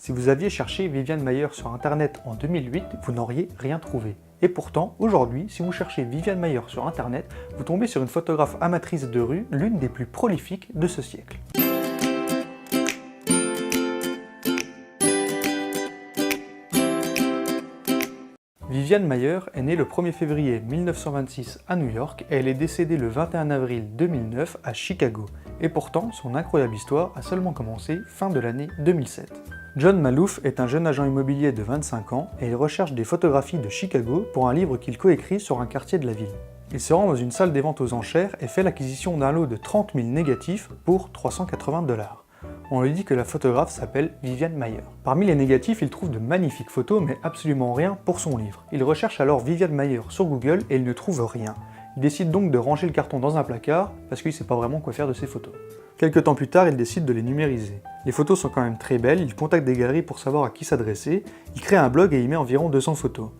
Si vous aviez cherché Viviane Maier sur internet en 2008, vous n'auriez rien trouvé. Et pourtant, aujourd'hui, si vous cherchez Viviane Maier sur internet, vous tombez sur une photographe amatrice de rue, l'une des plus prolifiques de ce siècle. Viviane Maier est née le 1er février 1926 à New York et elle est décédée le 21 avril 2009 à Chicago. Et pourtant, son incroyable histoire a seulement commencé fin de l'année 2007. John Maloof est un jeune agent immobilier de 25 ans et il recherche des photographies de Chicago pour un livre qu'il coécrit sur un quartier de la ville. Il se rend dans une salle des ventes aux enchères et fait l'acquisition d'un lot de 30 000 négatifs pour 380 $. On lui dit que la photographe s'appelle Viviane Maier. Parmi les négatifs, il trouve de magnifiques photos, mais absolument rien pour son livre. Il recherche alors Viviane Maier sur Google et il ne trouve rien. Il décide donc de ranger le carton dans un placard, parce qu'il ne sait pas vraiment quoi faire de ses photos. Quelques temps plus tard, il décide de les numériser. Les photos sont quand même très belles, il contacte des galeries pour savoir à qui s'adresser, il crée un blog et y met environ 200 photos.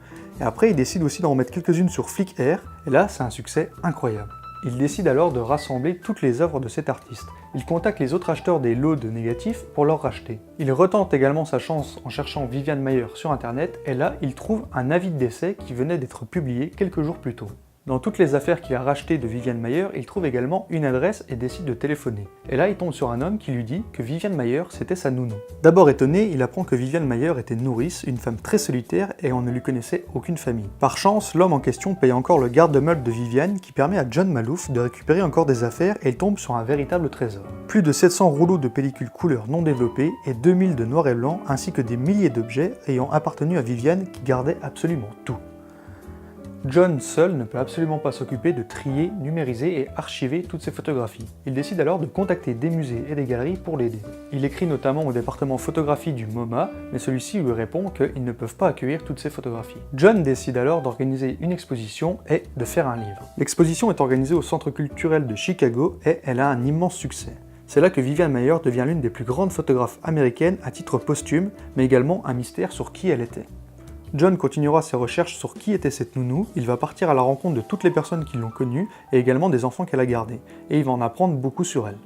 Et après, il décide aussi d'en remettre quelques-unes sur Flickr, et là, c'est un succès incroyable. Il décide alors de rassembler toutes les œuvres de cet artiste. Il contacte les autres acheteurs des lots de négatifs pour leur racheter. Il retente également sa chance en cherchant Viviane Maier sur internet, et là, il trouve un avis de décès qui venait d'être publié quelques jours plus tôt. Dans toutes les affaires qu'il a rachetées de Viviane Maier, il trouve également une adresse et décide de téléphoner. Et là, il tombe sur un homme qui lui dit que Viviane Maier, c'était sa nounou. D'abord étonné, il apprend que Viviane Maier était nourrice, une femme très solitaire et on ne lui connaissait aucune famille. Par chance, l'homme en question paye encore le garde-meuble de Viviane qui permet à John Maloof de récupérer encore des affaires et il tombe sur un véritable trésor. Plus de 700 rouleaux de pellicule couleur non développés et 2000 de noir et blanc ainsi que des milliers d'objets ayant appartenu à Viviane qui gardait absolument tout. John seul ne peut absolument pas s'occuper de trier, numériser et archiver toutes ces photographies. Il décide alors de contacter des musées et des galeries pour l'aider. Il écrit notamment au département photographie du MoMA, mais celui-ci lui répond qu'ils ne peuvent pas accueillir toutes ces photographies. John décide alors d'organiser une exposition et de faire un livre. L'exposition est organisée au Centre culturel de Chicago et elle a un immense succès. C'est là que Viviane Maier devient l'une des plus grandes photographes américaines à titre posthume, mais également un mystère sur qui elle était. John continuera ses recherches sur qui était cette nounou, il va partir à la rencontre de toutes les personnes qui l'ont connue et également des enfants qu'elle a gardés, et il va en apprendre beaucoup sur elle.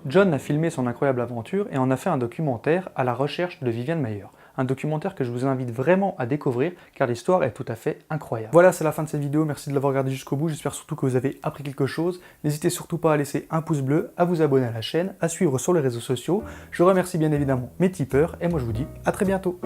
John a filmé son incroyable aventure et en a fait un documentaire à la recherche de Viviane Maier. Un documentaire que je vous invite vraiment à découvrir car l'histoire est tout à fait incroyable. Voilà, c'est la fin de cette vidéo, merci de l'avoir regardé jusqu'au bout, j'espère surtout que vous avez appris quelque chose. N'hésitez surtout pas à laisser un pouce bleu, à vous abonner à la chaîne, à suivre sur les réseaux sociaux. Je remercie bien évidemment mes tipeurs et moi je vous dis à très bientôt.